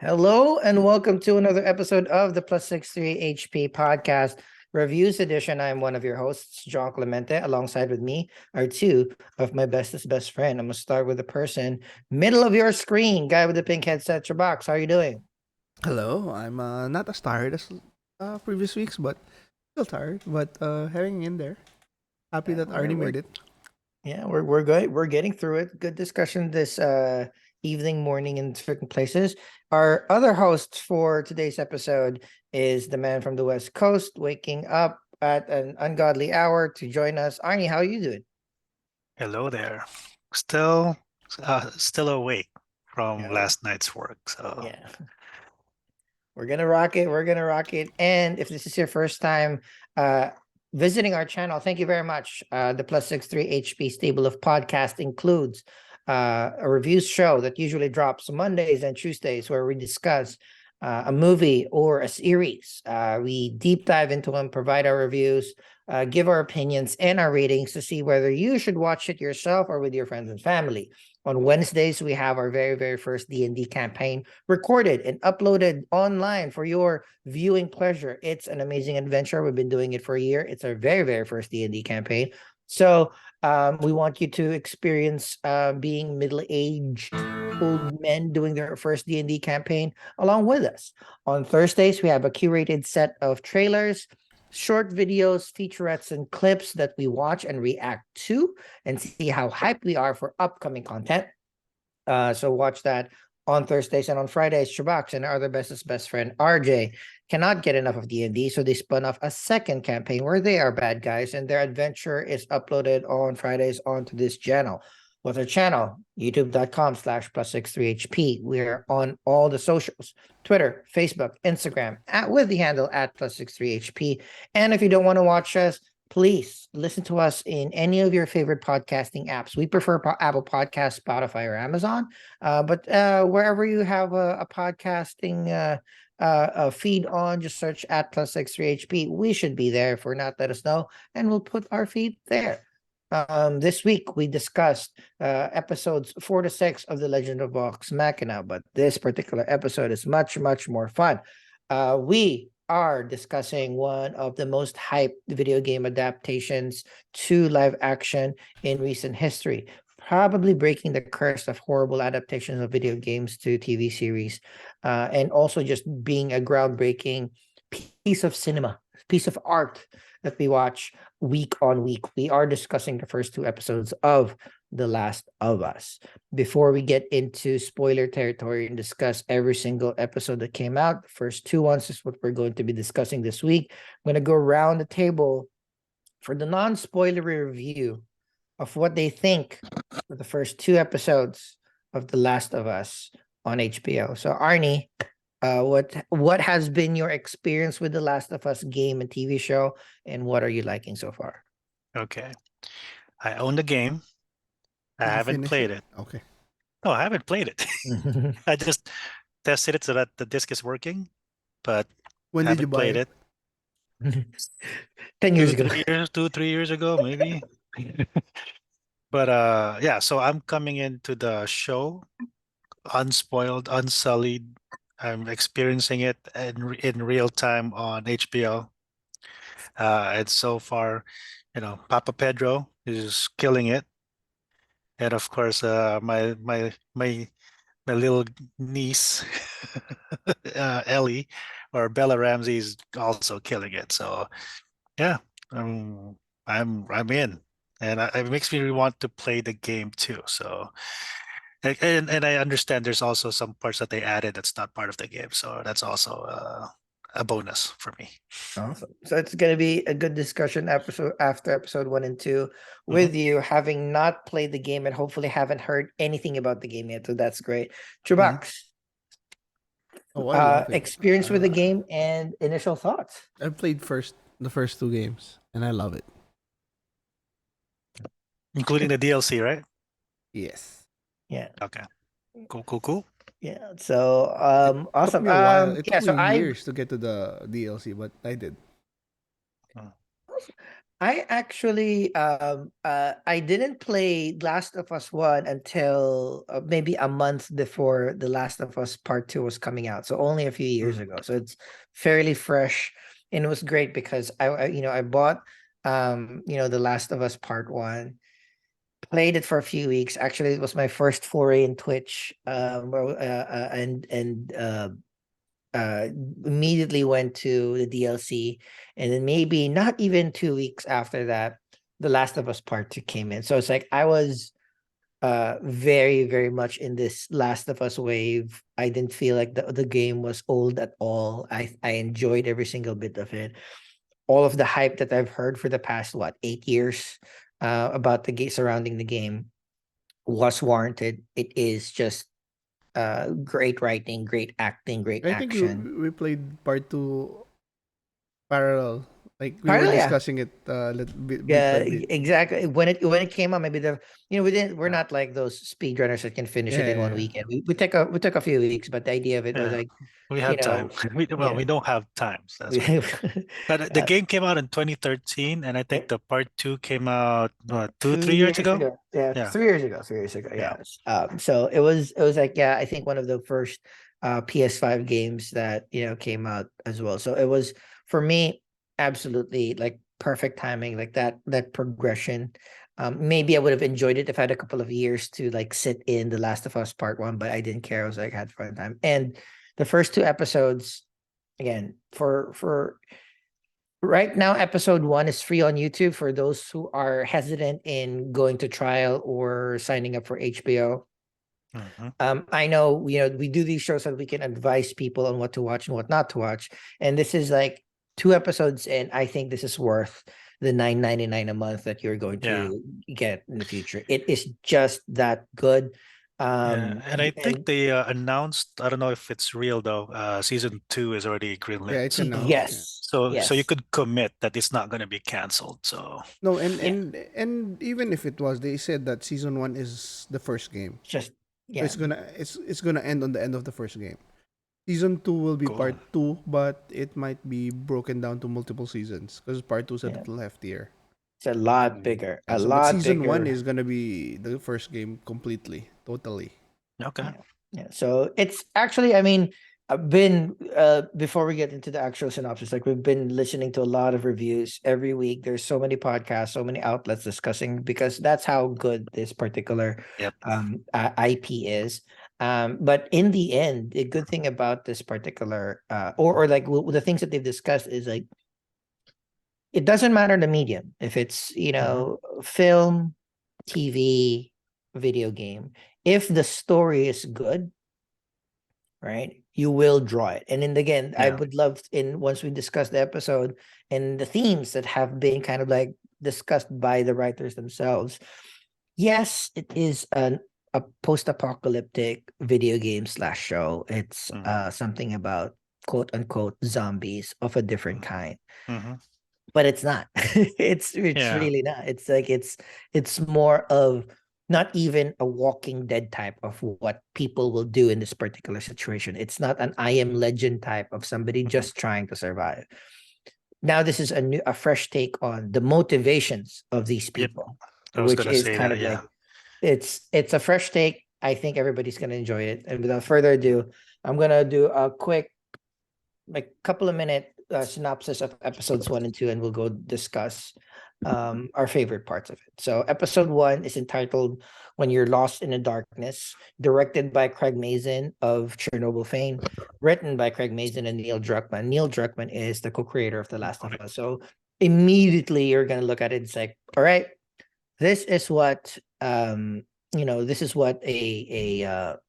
Hello and welcome to another episode of the Plus 63 HP podcast reviews edition. I'm one of your hosts, John Clemente. Alongside with me are two of my bestest best friend. I'm gonna start with the person middle of your screen, guy with the pink headset, Chubax. How are you doing? Hello, I'm not as tired as previous weeks, but still tired, but hanging in there. Happy Yeah, that Arnie we're made it. yeah, we're good. We're getting through it. Good discussion this evening, morning in certain places. Our other host for today's episode is the man from the West Coast, waking up at an ungodly hour to join us. Arnie, how are you doing? Hello there. Still, still awake from Yeah, last night's work. So, yeah. We're gonna rock it. We're gonna rock it. And if this is your first time uh visiting our channel, thank you very much. The Plus 63 HP stable of podcast includes a reviews show that usually drops Mondays and Tuesdays where we discuss a movie or a series. We deep dive into them, provide our reviews, give our opinions and our ratings to see whether you should watch it yourself or with your friends and family. On Wednesdays, we have our very first D&D campaign recorded and uploaded online for your viewing pleasure. It's an amazing adventure. We've been doing it for a year. It's our very first D&D campaign. So we want you to experience being middle-aged old men doing their first D&D campaign along with us. On Thursdays, we have a curated set of trailers, short videos, featurettes, and clips that we watch and react to and see how hyped we are for upcoming content. So watch that on Thursdays, and on Fridays, Chubax and our other bestest best friend RJ cannot get enough of D&D, so they spun off a second campaign where they are bad guys, and their adventure is uploaded on Fridays onto this channel. What's our channel? youtube.com/plus63hp. We're on all the socials, Twitter, Facebook, Instagram, with the handle at plus63hp. And if you don't want to watch us, please listen to us in any of your favorite podcasting apps. We prefer Apple Podcasts, Spotify, or Amazon. But wherever you have a podcasting a feed on, just search at plus63hp. We should be there. If we're not, let us know, and we'll put our feed there. This week we discussed episodes 4 to 6 of The Legend of Vox Machina, but this particular episode is much more fun. We are discussing one of the most hyped video game adaptations to live action in recent history, probably breaking the curse of horrible adaptations of video games to TV series, and also just being a groundbreaking piece of cinema, piece of art that we watch week on week. We are discussing the first two episodes of The Last of Us. Before we get into spoiler territory and discuss every single episode that came out, the first two ones is what we're going to be discussing this week. I'm going to go around the table for the non-spoilery review of what they think of the first two episodes of The Last of Us on HBO. So Arnie, what has been your experience with The Last of Us game and TV show, and what are you liking so far? okay. I own the game. I Did you haven't finish it? played it. Okay. No, I haven't played it. I just tested it so that the disc is working, but When did you haven't buy played it? it. 10 years Two, ago. 3 years, 2, 3 years ago, maybe. But yeah, so I'm coming into the show unspoiled, unsullied. I'm experiencing it in real time on HBO. And so far, Papa Pedro is killing it. And of course, my little niece, Ellie, or Bella Ramsey is also killing it. So yeah, um, I'm in, and it makes me want to play the game too. So and I understand there's also some parts that they added that's not part of the game, so that's also a bonus for me. Awesome. So it's going to be a good discussion episode after episode 1 and 2 Mhm. with you having not played the game and hopefully haven't heard anything about the game yet. So that's great. Mhm. Chubax, Oh, I love it. experience with the game and initial thoughts. I played the first two games, and I love it. Including the DLC, right? Yes. Yeah. Okay, cool. Yeah. So It took awesome. me a while. It Yeah, took so me years to get to the DLC, but I did. Mm. I actually I didn't play Last of Us 1 until maybe a month before The Last of Us Part 2 was coming out. So only a few years Mm. ago. So it's fairly fresh, and it was great because I bought The Last of Us Part 1, played it for a few weeks. Actually, it was my first foray in Twitch. And immediately went to the DLC, and then maybe not even 2 weeks after that, The Last of Us Part 2 came in. So it's like I was very, very much in this Last of Us wave. I didn't feel like the game was old at all. I enjoyed every single bit of it. All of the hype that I've heard for the past 8 years about the game surrounding the game was warranted. It is just great writing, great acting, great I think action. we played part two parallel. Like we were Finally, yeah. discussing it bit Yeah, by bit. exactly. When it came out, maybe we're Yeah. not like those speedrunners that can finish Yeah, it in one yeah, weekend. We took a few weeks, but the idea of it was Yeah. like, We you had time. know, Well, yeah. we don't have times. That's why. We, But the uh, game came out in 2013, and I think the part two came out what, two, two 3 years years ago? ago. Yeah, Yeah. 3 years ago. 3 years ago. Yeah. Yes. So it was like, yeah, I think one of the first PS5 games that came out as well. So it was, for me, absolutely like perfect timing, like that progression. Maybe I would have enjoyed it if I had a couple of years to like sit in The Last of Us Part 1, but I didn't care. I was like, had fun time. And the first two episodes, again, for right now, episode 1 is free on YouTube for those who are hesitant in going to trial or signing up for HBO. Hmm. I know, we do these shows so that we can advise people on what to watch and what not to watch. And this is like 2 episodes, and I think this is worth the $9.99 a month that you're going Yeah. to get in the future. It is just that good. Yeah. And I think And they announced, I don't know if it's real though, season two is already greenlit. yeah. It's announced. So Yeah. so you yes. could commit that it's not going to be canceled. So No, and Yeah. and even if it was, they said that season one is the first game, Just so yeah. it's gonna end on the end of the first game. Season two will be cool. part two, but it might be broken down to multiple seasons because part two is a Yeah. little heftier. It's a lot Mm. bigger. Yeah, A so but lot season one bigger. is gonna be the first game completely, totally. Okay. Yeah. Yeah. So it's actually, I mean, I've been before we get into the actual synopsis, like we've been listening to a lot of reviews every week. There's so many podcasts, so many outlets discussing, because that's how good this particular Yep. IP is. But in the end, the good thing about this particular or like the things that they've discussed is like, it doesn't matter the medium. If it's, Hmm. film, TV, video game. If the story is good, right, you will draw it. And then again, I Yeah. would love, in once we discuss the episode and the themes that have been kind of like discussed by the writers themselves. Yes, it is a post-apocalyptic video game slash show. It's Hmm. something about quote unquote zombies of a different kind, Hmm. but it's not. It's Yeah. really not. It's like it's more of not even a Walking Dead type of what people will do in this particular situation. It's not an I Am Legend type of somebody Hmm. just trying to survive. Now this is a fresh take on the motivations of these Yep. people, I was which gonna is say kind that. of Yeah. like, it's a fresh take. I think everybody's gonna enjoy it. And without further ado, I'm gonna do a quick, like, couple of minute synopsis of episodes 1 and 2, and we'll go discuss our favorite parts of it. So episode 1 is entitled "When You're Lost in the Darkness," directed by Craig Mazin of Chernobyl fame, written by Craig Mazin and Neil Druckmann. Neil Druckmann is the co-creator of The Last of Us. So immediately you're gonna look at it, it's like, all right, this is what this is what you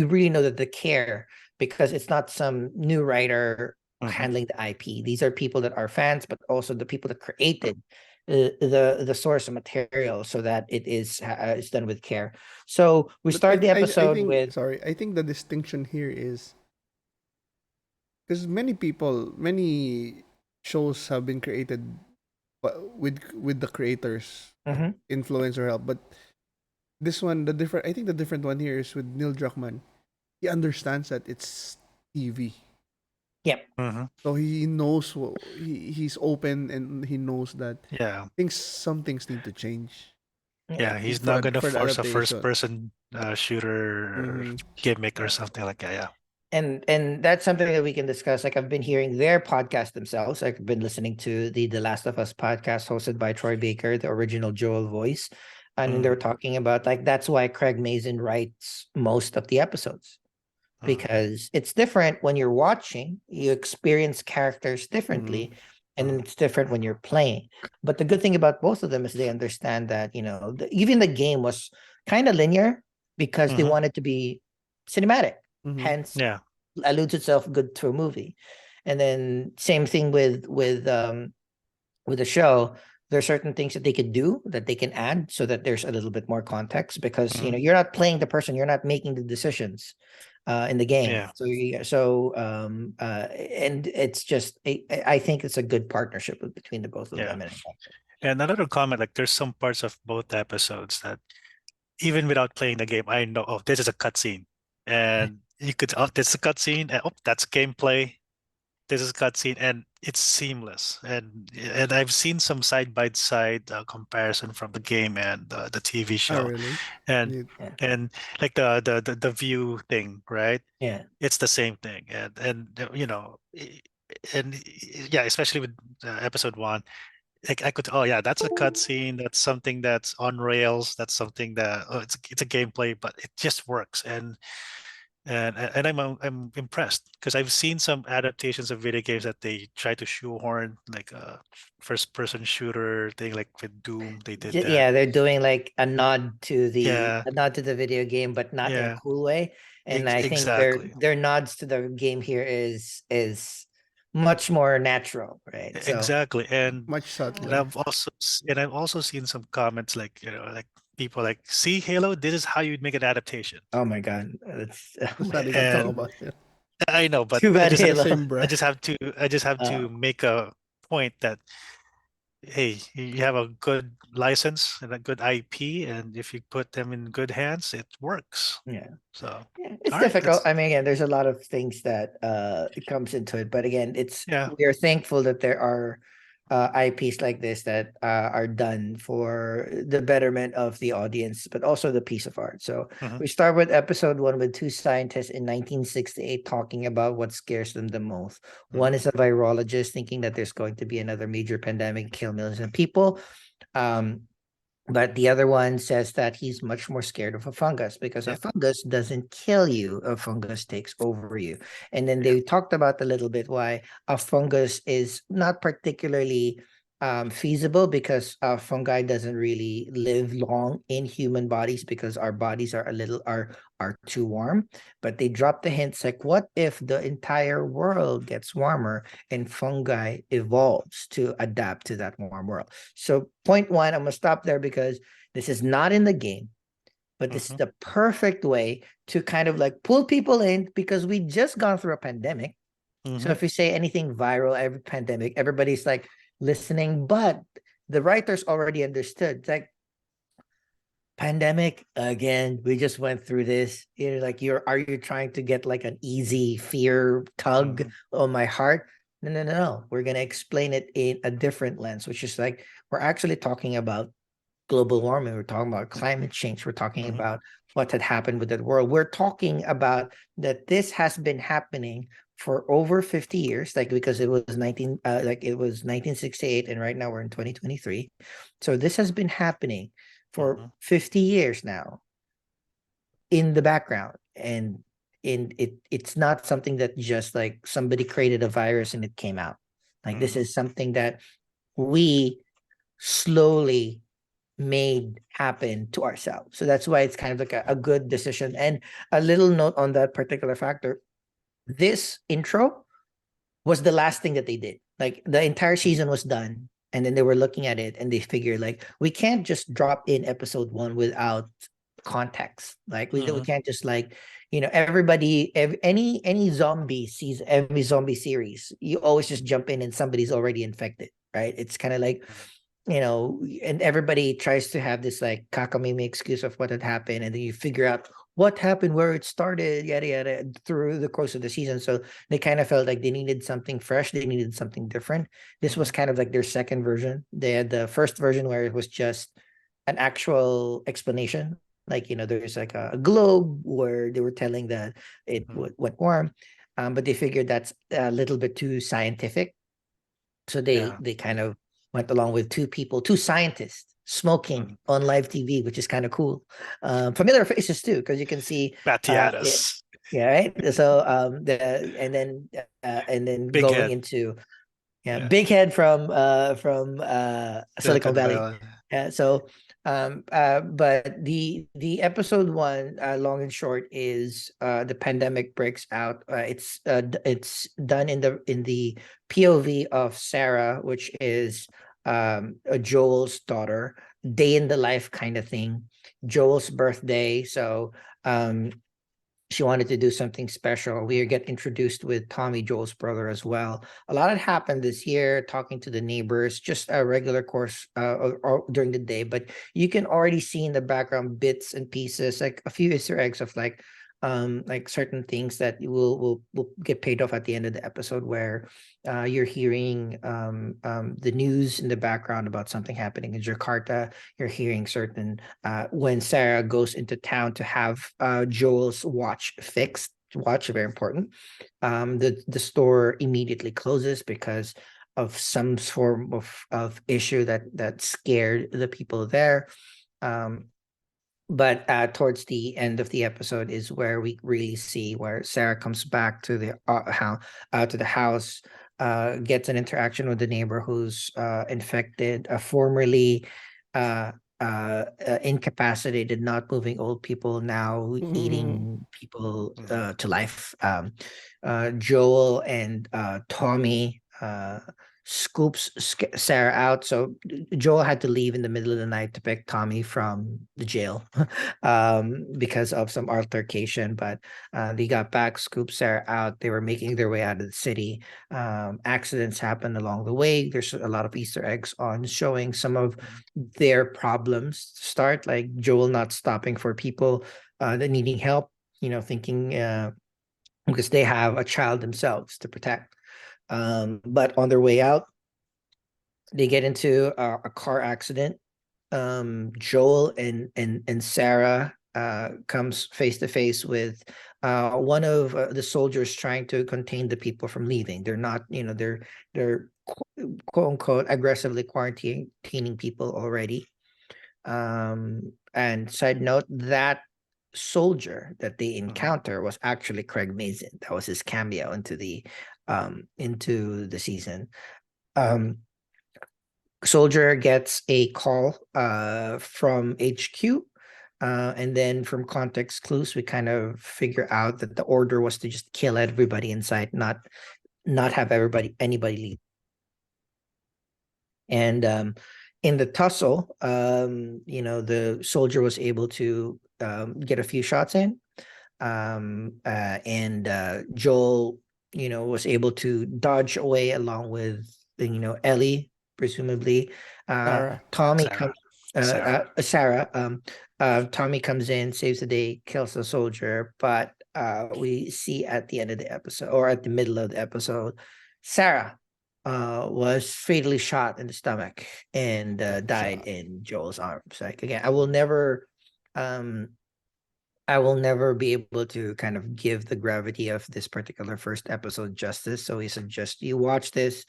really know that the care, because it's not some new writer Hmm. handling the IP. These are people that are fans, but also the people that created the source of material, so that it's done with care. So we But start the I episode think with sorry, I think the distinction here is because many people, many shows have been created with the creators Mhm. influence or help, but this one, the different, I think the different one here is with Neil Druckmann. He understands that it's TV. Yep. So he knows he's open, and he knows that Yeah. some things need to change Yeah. He's not gonna for the force a adaptation. first-person shooter Mm-hmm. gimmick or something like that. Yeah. And that's something that we can discuss. Like I've been hearing their podcast themselves. Like I've been listening to the Last of Us podcast hosted by Troy Baker, the original Joel voice. And then they were talking about like that's why Craig Mazin writes most of the episodes. Because it's different when you're watching, you experience characters differently, and then it's different when you're playing. But the good thing about both of them is they understand that, even the game was kind of linear because they wanted to be cinematic, hence Yeah. alludes itself good to a movie. And then same thing with the show. There are certain things that they could do that they can add so that there's a little bit more context because you're not playing the person, you're not making the decisions in the game. Yeah. And it's just I think it's a good partnership between the both of Yeah. them. And another comment, like there's some parts of both episodes that even without playing the game, I know, oh, this is a cutscene. And you could, oh, this is a cutscene, and oh, that's gameplay. This is a cutscene, and it's seamless. And I've seen some side by side comparison from the game and the TV Oh, show, really? and Yeah. and like the view thing, right? Yeah. It's the same thing, and and yeah, especially with episode one, like I could, oh yeah, that's a cutscene. That's something that's on rails. That's something that, oh, it's a gameplay, but it just works. And I'm impressed because I've seen some adaptations of video games that they try to shoehorn like a first person shooter thing, like with Doom, they did that. Yeah, they're doing like Yeah, a nod to the video game, but not in a yeah, cool way. And I think exactly. their nods to the game here is much more natural, right? So Exactly. Much And subtler. I've also seen some comments like, like people like, see Halo, this is how you'd make an adaptation. oh my god, that's Let's not even talk And about it. I know, but too bad In the Halo. same I breath. just have to make a point that, hey, you have a good license and a good IP, and if you put them in good hands, it works. Yeah. So, Yeah, it's all right, difficult. I mean, again, there's a lot of things that it comes into it, but again, yeah. we are thankful that there are IPs like this that are done for the betterment of the audience, but also the piece of art. So Mhm. we start with episode one with two scientists in 1968 talking about what scares them the most. One is a virologist thinking that there's going to be another major pandemic, kill millions of people. Um, but the other one says that he's much more scared of a fungus because a Yep. fungus doesn't kill you, a fungus takes over you. And then Yeah. they talked about a little bit why a fungus is not particularly feasible because fungi doesn't really live long in human bodies because our bodies are are too warm. But they dropped the hints like, what if the entire world gets warmer and fungi evolves to adapt to that warm world? So point one, I'm gonna stop there because this is not in the game, but this is the perfect way to kind of like pull people in because we just gone through a pandemic. So if you say anything viral, every pandemic, everybody's like listening, but the writers already understood. It's like pandemic again, we just went through this. You're like, are you trying to get like an easy fear tug on my heart? No, no, no, no. We're gonna explain it in a different lens, which is like we're actually talking about global warming. We're talking about climate change. We're talking about what had happened with the world. We're talking about that this has been happening for over 50 years, like because it was 1968, and right now we're in 2023. So this has been happening for 50 years now in the background. And it's not something that just like somebody created a virus and it came out. Like this is something that we slowly made happen to ourselves. So that's why it's kind of like a good decision. And a little note on that particular factor, this intro was the last thing that they did. Like the entire season was done. And then they were looking at it and they figured like, we can't just drop in episode one without context. Like we can't just like, any every zombie series, you always just jump in and somebody's already infected, right? It's kind of like, and everybody tries to have this like cockamamie excuse of what had happened, and then you figure out what happened, where it started, yada yada, through the course of the season. So they kind of felt like they needed something fresh, they needed something different. This was kind of like their second version. They had the first version where it was just an actual explanation. Like, there's like a globe where they were telling that it went warm. But they figured that's a little bit too scientific. So Yeah. they kind of went along with two scientists smoking on live TV, which is kind of cool. Familiar faces too, because you can see yeah, Batiatus. yeah, right. So and then Big going head. into Yeah. big head from Silicon Silicon Valley. Valley. So but the episode one, long and short, is the pandemic breaks out. It's done in the POV of Sarah, which is a Joel's daughter, day in the life kind of thing. Joel's birthday, so she wanted to do something special. We get introduced with Tommy, Joel's brother, as well. A lot had happened this year, talking to the neighbors, just a regular course or during the day. But you can already see in the background bits and pieces, like a few Easter eggs of like certain things that will get paid off at the end of the episode, where you're hearing the news in the background about something happening in Jakarta. You're hearing certain when Sarah goes into town to have Joel's watch fixed. Watch, very important. The store immediately closes because of some form of issue that scared the people there. But towards the end of the episode is where we really see where Sarah comes back to the house, gets an interaction with the neighbor who's infected, formerly incapacitated, not moving old people, now eating people to life. Joel and Tommy scoops Sarah out. So Joel had to leave in the middle of the night to pick Tommy from the jail because of some altercation. But they got back, scooped Sarah out. They were making their way out of the city. Accidents happened along the way. There's a lot of Easter eggs on showing some of their problems to start, like Joel not stopping for people that needing help, thinking because they have a child themselves to protect. But on their way out, they get into a car accident. Joel and Sarah comes face to face with one of the soldiers trying to contain the people from leaving. They're not, they're quote unquote aggressively quarantining people already. And side note, that soldier that they encounter was actually Craig Mazin. That was his cameo into the season. Soldier gets a call from HQ. And then from context clues, we kind of figure out that the order was to just kill everybody inside, not have anybody leave. And in the tussle, the soldier was able to get a few shots in. And Joel, was able to dodge away along with, Ellie, presumably. Sarah. Tommy Sarah. comes, Sarah. Sarah. Tommy comes in, saves the day, kills the soldier. But we see at the end of the episode, or at the middle of the episode, Sarah was fatally shot in the stomach and died Shot. in Joel's arms. Like, again, I will never be able to kind of give the gravity of this particular first episode justice. So we suggest you watch this.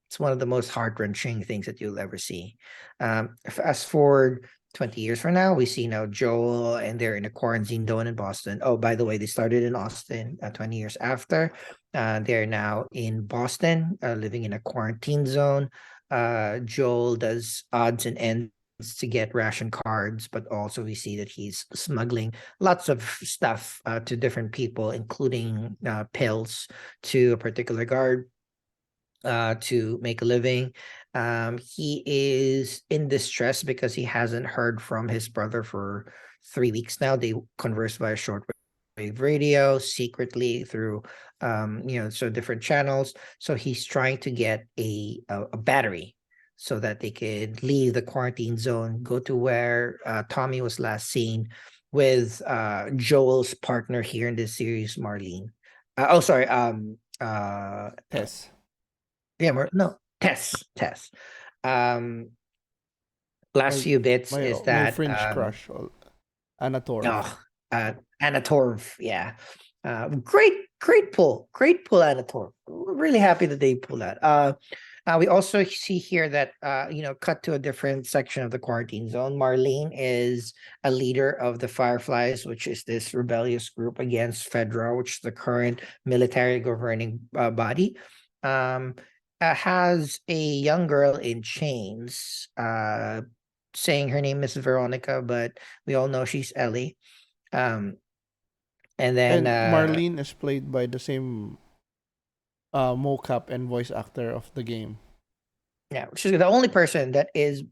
It's one of the most heart-wrenching things that you'll ever see. Fast forward 20 years from now, we see now Joel and they're in a quarantine zone in Boston. Oh, by the way, they started in Austin 20 years after. They're now in Boston, living in a quarantine zone. Joel does odds and ends to get ration cards, but also we see that he's smuggling lots of stuff to different people, including pills to a particular guard to make a living. He is in distress because he hasn't heard from his brother for 3 weeks now. They converse via shortwave radio secretly through so different channels. So he's trying to get a battery so that they could leave the quarantine zone, go to where Tommy was last seen, Joel's partner here in this series, Marlene. Oh, sorry. Tess. Yeah, no, Tess. Um, last My few bits my is my that French crush, Anna Torv. oh, Anna Torv, yeah. Great pull. Great pull, Anna Torv. We're really happy that they pull that. We also see here that cut to a different section of the quarantine zone. Marlene is a leader of the Fireflies, which is this rebellious group against Fedra, which is the current military governing body. Has a young girl in chains, saying her name is Veronica, but we all know she's Ellie. Um, and then And Marlene is played by the same mocap and voice actor of the game. yeah, she's the only person that is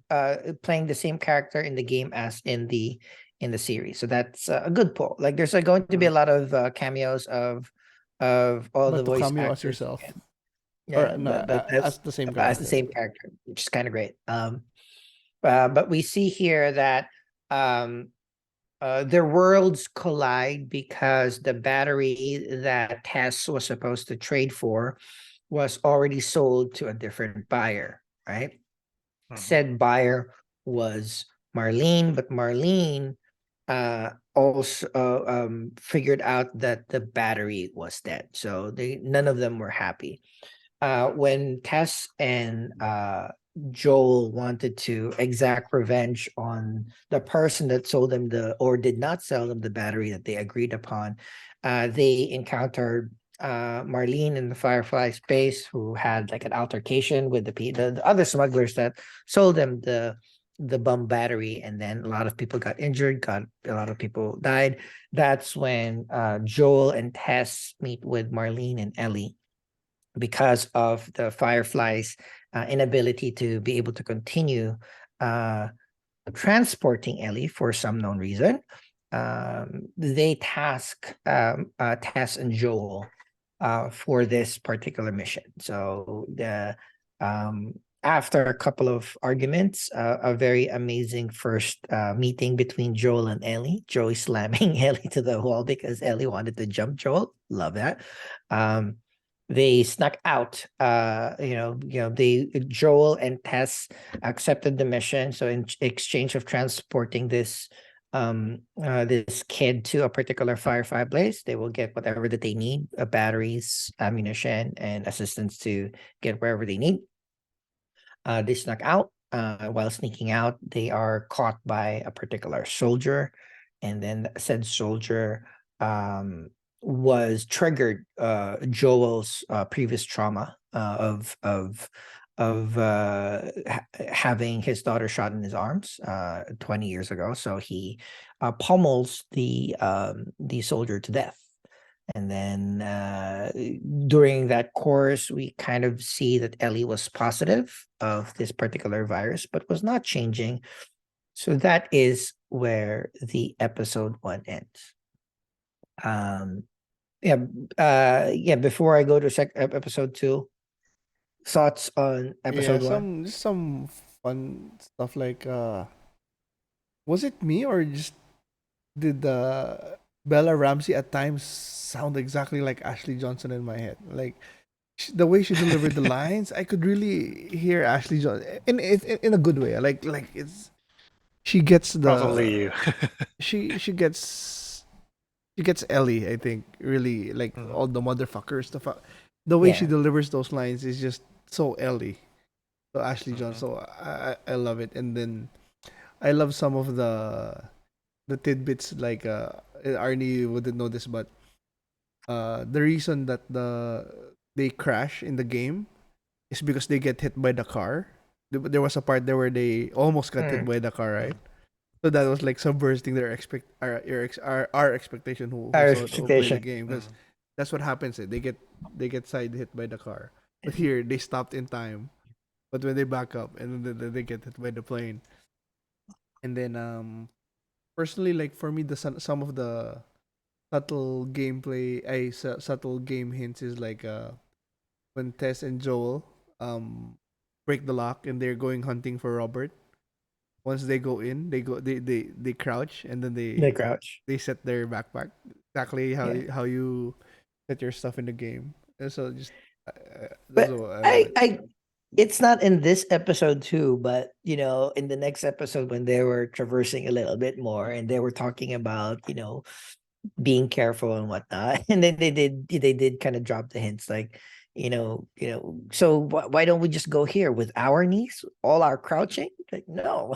playing the same character in the game as in the series. So that's a good pull. Like there's going to be a lot of cameos of all the But to voice cameo as actors yourself, again. or Yeah, no, but as the same as the character. same character, which is kind of great. But we see here that um their worlds collide because the battery that Tess was supposed to trade for was already sold to a different buyer, right? Mhm. Said buyer was Marlene, but Marlene also figured out that the battery was dead. So none of them were happy. When Tess and Joel wanted to exact revenge on the person that sold them or did not sell them the battery that they agreed upon, they encountered Marlene in the Firefly space, who had like an altercation with the other smugglers that sold them the bum battery, and then a lot of people got injured, got a lot of people died. That's when Joel and Tess meet with Marlene and Ellie because of the Fireflies' inability to be able to continue uh, transporting Ellie for some known reason. They task Tess and Joel for this particular mission. So after a couple of arguments, a very amazing first meeting between Joel and Ellie. Joey slamming Ellie to the wall because Ellie wanted to jump Joel. Love that. Um, they snuck out. They Joel and Tess accepted the mission. So in exchange of transporting this kid to a particular Firefly place, they will get whatever that they need: batteries, ammunition, and assistance to get wherever they need. They snuck out. While sneaking out, they are caught by a particular soldier, and then said soldier was triggered Joel's previous trauma of having his daughter shot in his arms 20 years ago. So he pummels the soldier to death. And then during that course, we kind of see that Ellie was positive of this particular virus, but was not changing. So that is where the episode 1 ends. Um, yeah. Before I go to episode 2, thoughts on Yeah, episode 1? some fun stuff like was it me or just did Bella Ramsey at times sound exactly like Ashley Johnson in my head? Like the way she delivered the lines, I could really hear Ashley Johnson in a good way. Like it's she gets Probably you. she gets she gets Ellie. I think really like Mhm. all the motherfuckers stuff. The way she Yeah. delivers those lines is just so Ellie. So Ashley Johnson. Mhm. So I love it, and then I love some of the tidbits like Arnie wouldn't know this, but the reason that they crash in the game is because they get hit by the car. There was a part there where they almost got hit Mm, by the car, right? Mhm. So that was like subversing their our expectation who our saw it, who played the expectation. game, because Mhm. that's what happens. They get side hit by the car, but here they stopped in time. But when they back up and then they get hit by the plane, and then personally, like for me, some of the subtle gameplay, subtle game hints is like when Tess and Joel break the lock and they're going hunting for Robert. Once they go in, they crouch and then The crouch. they set their backpack exactly how Yeah. how you set your stuff in the game. And so just that's But what I love I it. I it's not in this episode too, but in the next episode when they were traversing a little bit more and they were talking about, being careful and whatnot. And then they did kind of drop the hints like, so why don't we just go here with our knees, all our crouching? Like, no.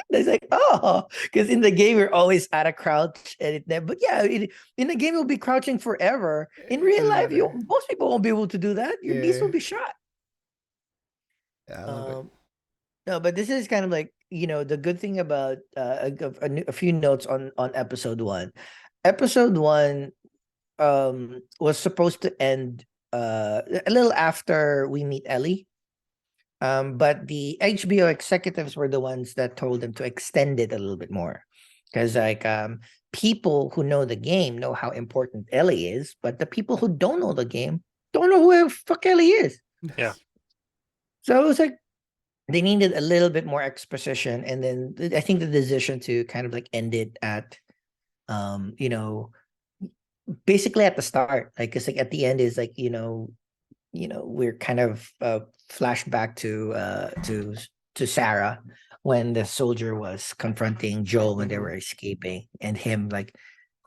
It's like, oh, because in the game you're always at a crouch and but yeah, in the game you'll be crouching forever. In It real doesn't life, matter. most people won't be able to do that. Your knees Yeah, will be shot. yeah, I love it. Um, no, but this is kind of like, the good thing about a few notes on episode one. Episode one was supposed to end a little after we meet Ellie. But the HBO executives were the ones that told them to extend it a little bit more. Because like people who know the game know how important Ellie is, but the people who don't know the game don't know who the fuck Ellie is. Yeah. So it was like they needed a little bit more exposition, and then I think the decision to kind of like end it at um, you know, basically at the start, like it's like at the end is like, we're kind of flashback to Sarah when the soldier was confronting Joel when they Mhm. were escaping, and him like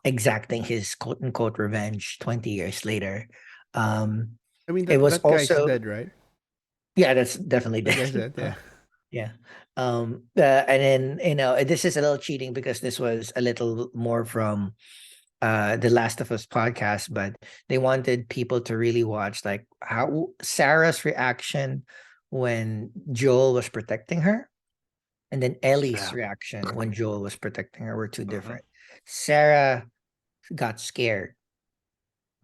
exacting his quote unquote revenge 20 years later. Um, I mean it was that guy's also, dead, right? yeah, that's definitely That dead. guy's dead. Yeah. Yeah. And then, this is a little cheating because this was a little more from the Last of Us podcast, but they wanted people to really watch like how Sarah's reaction when Joel was protecting her, and then Ellie's Yeah. reaction when Joel was protecting her were two Hmm. different. Sarah got scared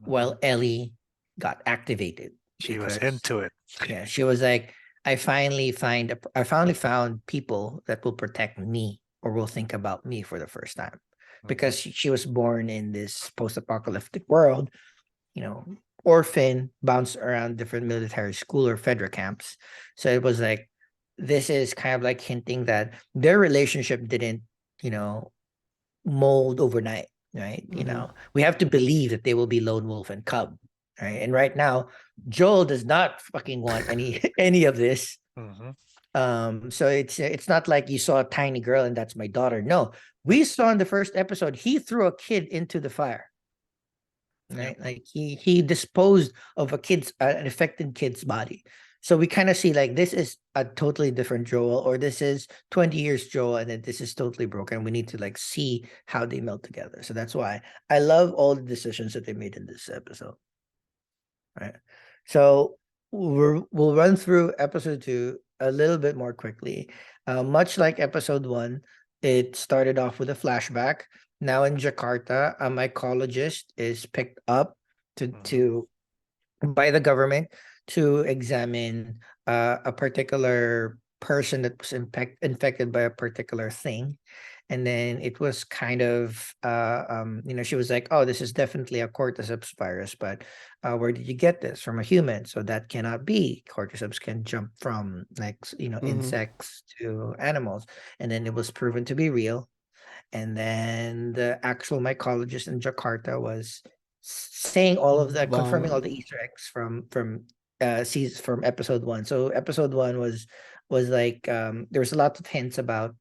Hmm. while Ellie got activated She was because, into it. yeah, she was like, I finally found people that will protect me or will think about me for the first time. Mhm. Because she was born in this post-apocalyptic world, you know, orphan, bounced around different military school or federal camps. So it was like, this is kind of like hinting that their relationship didn't, you know, mold overnight, right? Mm-hmm. We have to believe that they will be lone wolf and cub, right? And right now, Joel does not fucking want any any of this. Hmm. So it's not like you saw a tiny girl and that's my daughter. No, we saw in the first episode he threw a kid into the fire, Yep. right? Like he disposed of an affected kid's body. So we kind of see like this is a totally different Joel, or this is 20 years Joel, and then this is totally broken. We need to like see how they melt together. So that's why I love all the decisions that they made in this episode. Right. So we'll run through episode two a little bit more quickly. Much like episode one, it started off with a flashback. Now in Jakarta, a mycologist is picked up to Hmm. to by the government to examine a particular person that was infected by a particular thing. And then it was kind of, she was like, oh, this is definitely a cordyceps virus, but where did you get this? From a human. So that cannot be. Cordyceps can jump from like, Mm-hmm. insects to animals. And then it was proven to be real. And then the actual mycologist in Jakarta was saying all of the confirming all Bomb. the Easter eggs from episode one. So episode one was like there was a lot of hints about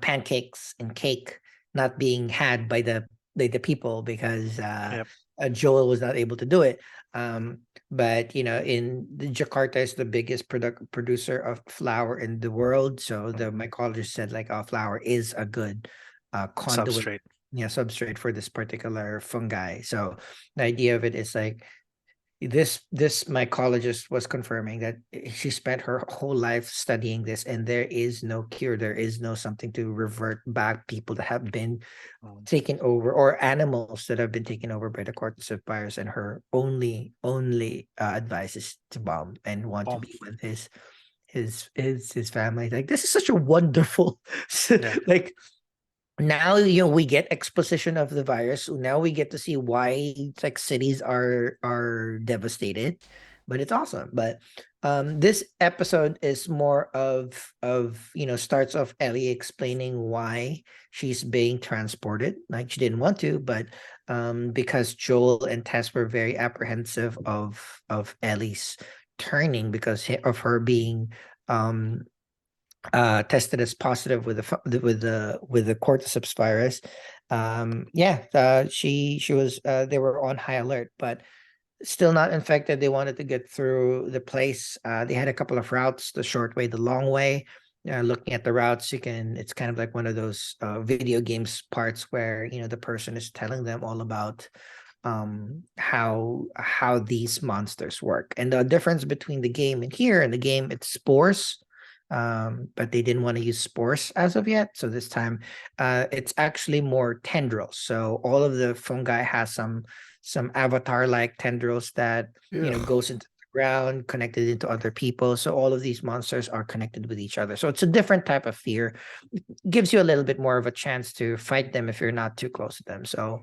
pancakes and cake not being had by the people because Yep. Joel was not able to do it. Um, but in Jakarta is the biggest producer of flour in the world. So the Hmm. mycologist said like, oh, flour is a good conduit, Substrate. substrate for this particular fungi. So the idea of it is like this mycologist was confirming that she spent her whole life studying this, and there is no cure, there is no something to revert back people that have been Mm. taken over, or animals that have been taken over by the cordyceps virus, and her only advice is to bomb and want to Bomb. be with his family. Like, this is such a wonderful Yeah. like, now we get exposition of the virus. Now we get to see why like cities are devastated. but it's awesome. But this episode is more of starts off Ellie explaining why she's being transported. Like she didn't want to, but because Joel and Tess were very apprehensive of Ellie's turning because of her being tested as positive with the cordyceps virus. She was they were on high alert, but still not infected. They wanted to get through the place. They had a couple of routes: the short way, the long way. Looking at the routes, it's kind of like one of those video games parts where the person is telling them all about how these monsters work. And the difference between the game and here, in the game it's spores, but they didn't want to use spores as of yet, so this time it's actually more tendrils. So all of the fungi has some avatar like tendrils that goes into the ground, connected into other people. So all of these monsters are connected with each other, so it's a different type of fear. Gives you a little bit more of a chance to fight them if you're not too close to them. So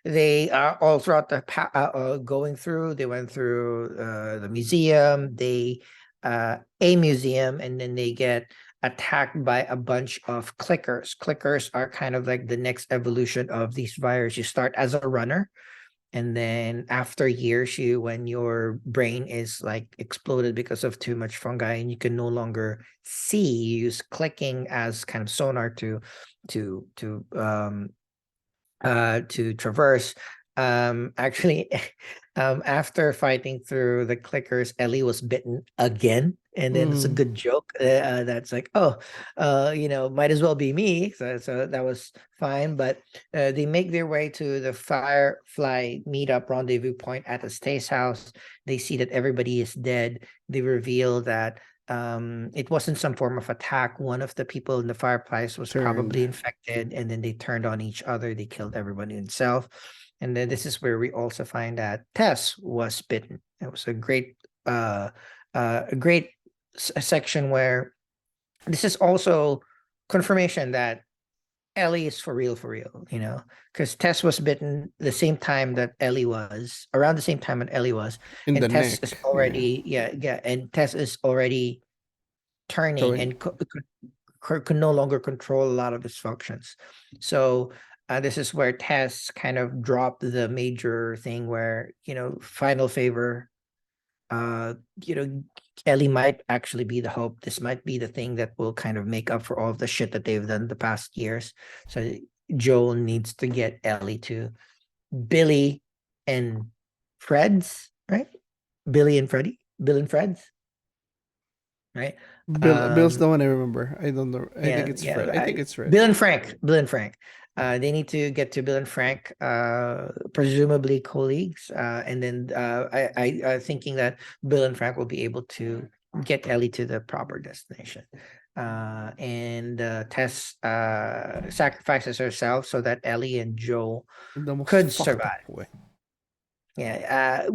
they are all throughout the going through. They went through the museum, a museum, and then they get attacked by a bunch of clickers. Clickers are kind of like the next evolution of these viruses. You start as a runner, and then after years, when your brain is like exploded because of too much fungi and you can no longer see, you use clicking as kind of sonar to traverse. Actually, after fighting through the clickers, Ellie was bitten again, and then it's a good joke that's like, oh, might as well be me. So that was fine. But they make their way to the Firefly meetup rendezvous point at the Stace house. They see that everybody is dead. They reveal that it wasn't some form of attack. One of the people in the fireplace was probably infected, and then they turned on each other. They killed everybody themselves. And then this is where we also find that Tess was bitten. It was a great section where this is also confirmation that Ellie is for real, because Tess was bitten the same time that Ellie was, around the same time that Ellie was, in and the Tess neck. is already, and Tess is already turning and could no longer control a lot of his functions. So this is where Tess kind of dropped the major thing where, final favor, Ellie might actually be the hope. This might be the thing that will kind of make up for all of the shit that they've done the past years. So Joel needs to get Ellie to Billy and Fred's, right? Bill and Fred's, right? Bill's the one I remember. I don't know. I think it's Fred. I think it's Fred. Bill and Frank. They need to get to Bill and Frank, presumably colleagues. And then I thinking that Bill and Frank will be able to get Ellie to the proper destination. And Tess sacrifices herself so that Ellie and Joel In the most could fucked survive. up way. Yeah.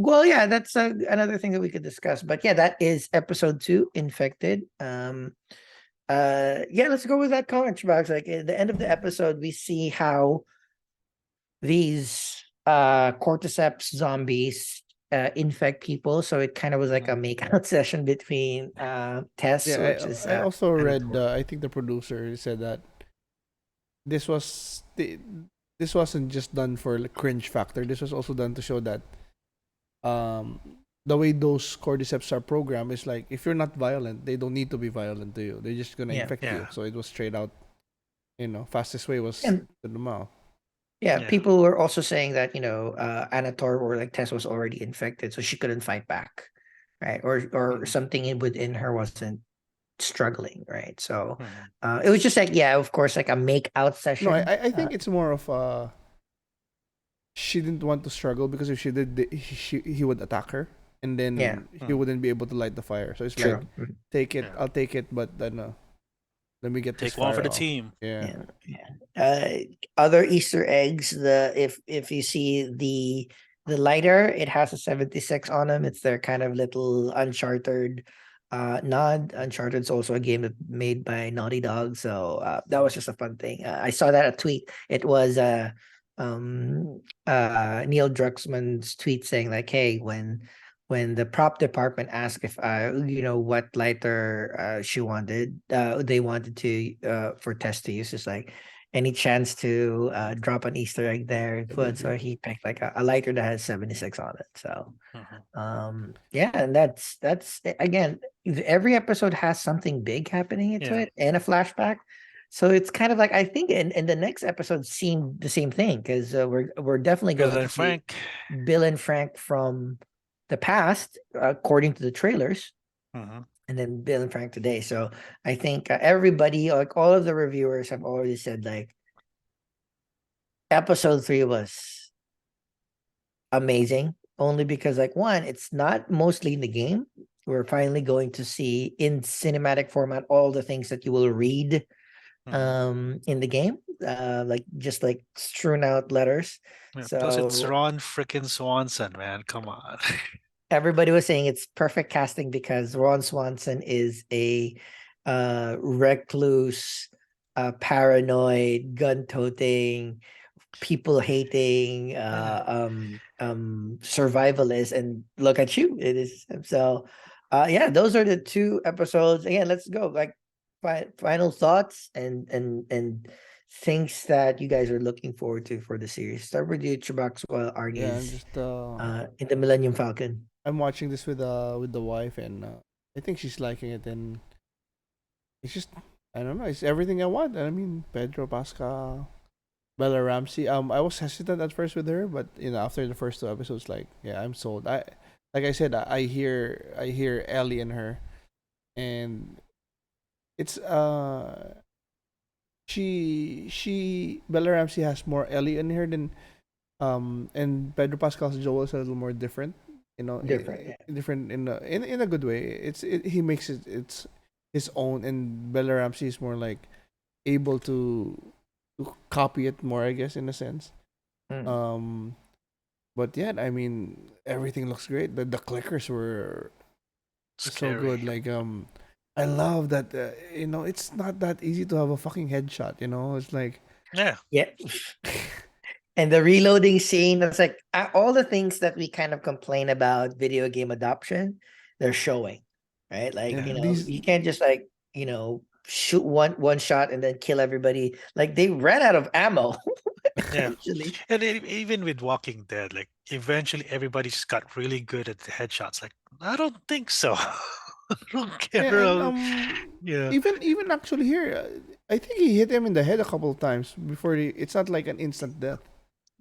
That's another thing that we could discuss. But yeah, that is episode 2, Infected. Let's go with that comment box. Like at the end of the episode, we see how these cordyceps zombies infect people. So it kind of was like a makeout session between Tess, which is I also read. cool. I think the producer said that this wasn't just done for like cringe factor. This was also done to show that um the way those cordyceps are programmed is like if you're not violent, they don't need to be violent to you. They're just gonna infect you. So it was straight out. Fastest way was And to the mouth. people were also saying that Anator or like Tess was already infected, so she couldn't fight back, right? Or something within her wasn't struggling, right? So it was just like, of course, like a make out session. No, I think it's more of she didn't want to struggle because if she did, he would attack her, and then he wouldn't be able to light the fire. So it's True. like, take it, I'll take it, but then let me get this Take one for fire the off. team. Yeah. Other Easter eggs. If you see the lighter, it has a 76 on them. It's their kind of little Uncharted nod. Uncharted's also a game that made by Naughty Dog, so that was just a fun thing. I saw that a tweet. It was Neil Druckmann's tweet saying like, hey, when when the prop department asked if what lighter they wanted to for Tess to use, is like any chance to drop an Easter egg there. But so he picked like a lighter that has 76 on it. So yeah, and that's again, every episode has something big happening into Yeah. it and a flashback. So it's kind of like, I think in the next episode seemed the same thing, because we're definitely Bill going to and see Frank. Bill and Frank from the past, according to the trailers, Mhm. and then Bill and Frank today. So I think everybody, like all of the reviewers, have already said like episode 3 was amazing, only because like, one, it's not mostly in the game. We're finally going to see in cinematic format all the things that you will read in the game, like just like strewn out letters. Yeah, plus it's So Ron frickin' Swanson, man. Come on. everybody was saying it's perfect casting because Ron Swanson is a recluse, paranoid, gun-toting, people hating, survivalist, and look at you, it is. So yeah, those are the 2 episodes. Again, let's go like final thoughts and things that you guys are looking forward to for the series. Start with you, Chubax, while Arnie Yeah, I'm is just in the Millennium Falcon. I'm watching this with the wife, and I think she's liking it, and it's just, I don't know, it's everything I want. I mean, Pedro Pascal, Bella Ramsey. I was hesitant at first with her, but after the first 2 episodes, like, yeah, I'm sold. Like I said, I hear Ellie in her, and it's she Bella Ramsey has more Ellie in her than and Pedro Pascal's Joel is a little more different. Different, yeah. Different in a good way. He makes it's his own, and Bella Ramsey is more like able to copy it more, I guess, in a sense. Mm. Um, but yeah, I mean, everything looks great. The clickers were so Scary. good. Like I love that. It's not that easy to have a fucking headshot. It's like Yeah. Yeah. And the reloading scene, it's like all the things that we kind of complain about video game adoption, they're showing, right? Like, yeah, these you can't just like, shoot one shot and then kill everybody. Like they ran out of ammo Yeah. eventually. And even with Walking Dead, like eventually everybody just got really good at the headshots. Like, I don't think so. I don't care. yeah, and Yeah. even actually here, I think he hit him in the head a couple of times before it's not like an instant death.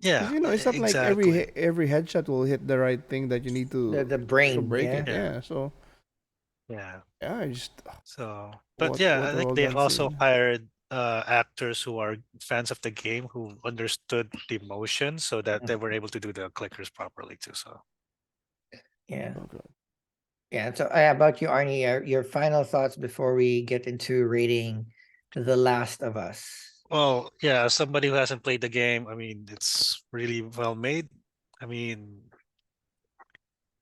Yeah. Because it's not like Exactly. every headshot will hit the right thing that you need The to brain, break yeah. it. Yeah. Yeah, so Yeah. yeah, I just So, but yeah, I what a think well they done also scene. hired actors who are fans of the game who understood the motion so that they were able to do the clickers properly too. So, Yeah. Oh god. Yeah. So about you, Arnie, your final thoughts before we get into rating The Last of Us. well, yeah, as somebody who hasn't played the game, I mean, it's really well made. I mean,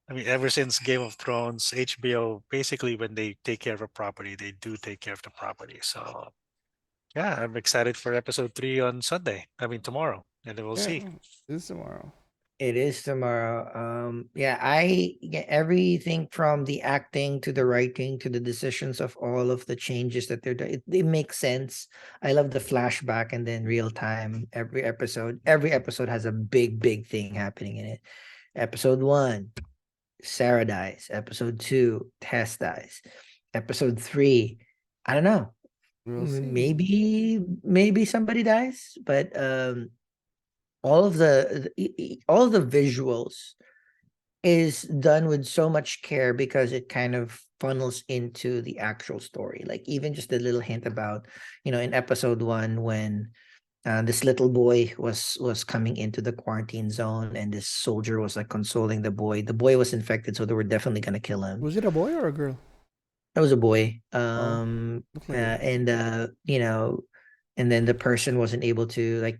ever since Game of Thrones, HBO basically when they take care of a property, they do take care of the property. So, yeah, I'm excited for episode 3 on Sunday. Tomorrow, and then we'll Yeah, see. this is tomorrow. It is tomorrow. Yeah, I get everything from the acting to the writing to the decisions of all of the changes that they're doing. It makes sense. I love the flashback and then real time. Every episode has a big thing happening in it. Episode 1, Sarah dies. Episode 2, Tess dies. Episode 3, I don't know. We'll see. Maybe somebody dies, but all of the visuals is done with so much care because it kind of funnels into the actual story. Like even just a little hint about, in episode 1 when this little boy was coming into the quarantine zone and this soldier was like consoling the boy. The boy was infected, so they were definitely gonna kill him. Was it a boy or a girl? That was a boy. Oh, looked like a boy. And and then the person wasn't able to, like,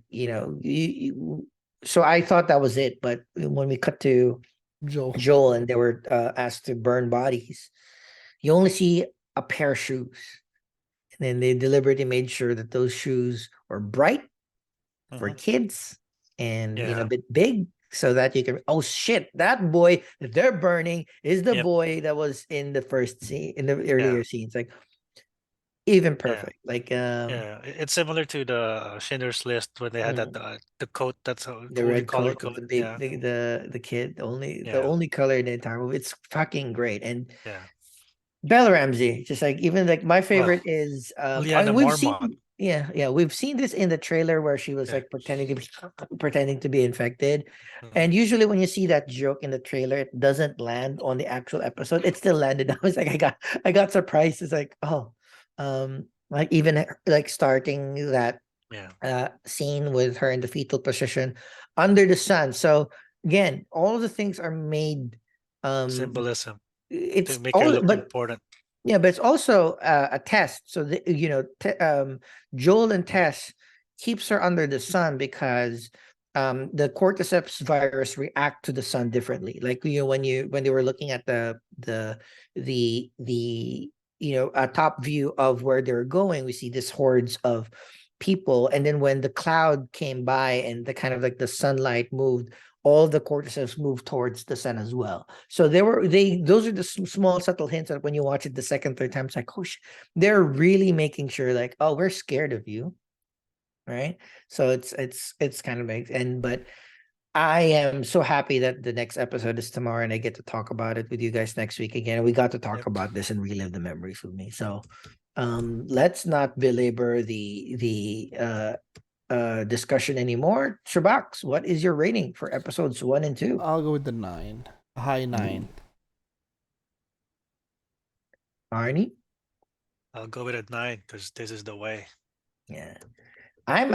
so I thought that was it, but when we cut to Joe. Joel and they were asked to burn bodies, you only see a pair of shoes. And then they deliberately made sure that those shoes were bright for Mhm. kids and, a Yeah. bit big. so that you can, oh shit, that boy that they're burning is the Yep. boy that was in the first scene, in the earlier Yeah. scenes. Like even Yeah. perfect. Like Yeah. It's similar to the Schindler's List when they had that mm, the coat that's a the only red color coat of coat. the big Yeah. the kid, the Yeah. only color in the entire movie. It's fucking great. And Yeah. Bella Ramsey, just like even like my Oh, favorite is I Liana mean, we've Mormont. seen we've seen this in the trailer where she was Yeah. like pretending to be infected. Mhm. And usually when you see that joke in the trailer, it doesn't land on the actual episode. It still landed. I was like, I got surprised. It's like, oh, like even like starting that Yeah. scene with her in the fetal position under the sun. So again, all of the things are made um Symbolism to it's make her all look but important. yeah, but it's also a test. So Joel and Tess keeps her under the sun because the cordyceps virus react to the sun differently. Like when they were looking at the a top view of where they're going, we see this hordes of people, and then when the cloud came by and the kind of like the sunlight moved, all the cordyceps move towards the sun as well. So those are the small subtle hints that when you watch it the second, third time, it's like, oh, they're really making sure like, oh, we're scared of you, right? So it's kind of makes but I am so happy that the next episode is tomorrow and I get to talk about it with you guys next week again. We got to talk Yep. about this and relive the memories with me. So let's not belabor the discussion anymore. Chubax, what is your rating for episodes 1 and 2? I'll go with the 9. A high 9. Arnie? I'll go with a 9 because this is the way. Yeah. I'm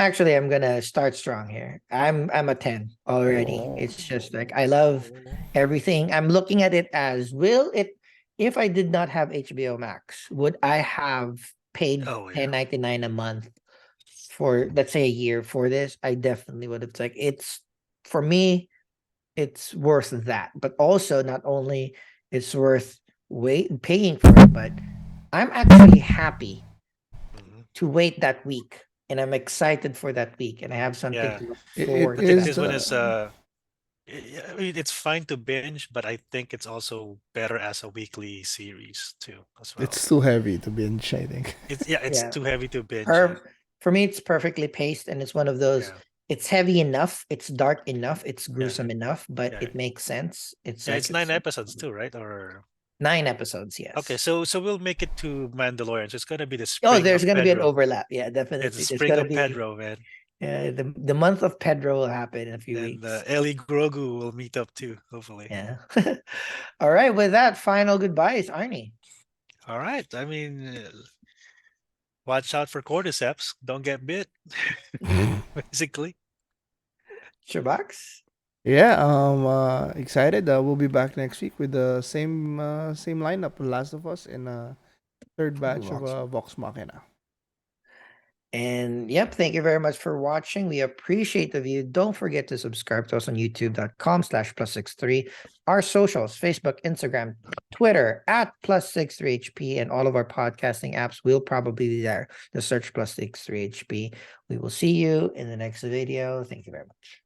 gonna start strong here. I'm a 10 already. Oh. It's just like I love everything. I'm looking at it as will it if I did not have HBO Max, would I have paid Oh yeah. $10.99 a month for let's say a year for this? I definitely would have. It's like it's for me, it's worth that. But also not only it's worth paying for it, but I'm actually happy Mhm. to wait that week, and I'm excited for that week, and I have something Yeah. to look It, forward it I to think that is this one week. is I mean, it's fine to binge, but I think it's also better as a weekly series too, as well. it's too heavy to binge, I think. It's Yeah, too heavy to binge. Yeah. for me, it's perfectly paced, and it's one of those. Yeah. It's heavy enough, it's dark enough, it's Yeah. gruesome enough, but Yeah. it makes sense. It's Yeah. like It's 9 episodes too, right? Or 9 episodes. okay, Yes. so we'll make it to Mandalorian. So it's gonna be the Oh, spring there's of gonna be an Pedro. overlap. Yeah, It's the definitely. There's spring gonna of be Pedro, man. the month of Pedro will happen in a few And weeks. Ellie Grogu will meet up too, hopefully. Yeah. All right. With that, final goodbyes, Arnie. All right. I mean, watch out for cordyceps. Don't get bit. Basically. Chubax. Yeah, excited. We'll be back next week with the same lineup, Last of Us, and third batch of Vox. Vox Machina. And yep, thank you very much for watching. We appreciate the view. Don't forget to subscribe to us on youtube.com/plus63. Our socials, Facebook, Instagram, Twitter at +63HP, and all of our podcasting apps will probably be there. Just search +63HP. We will see you in the next video. Thank you very much.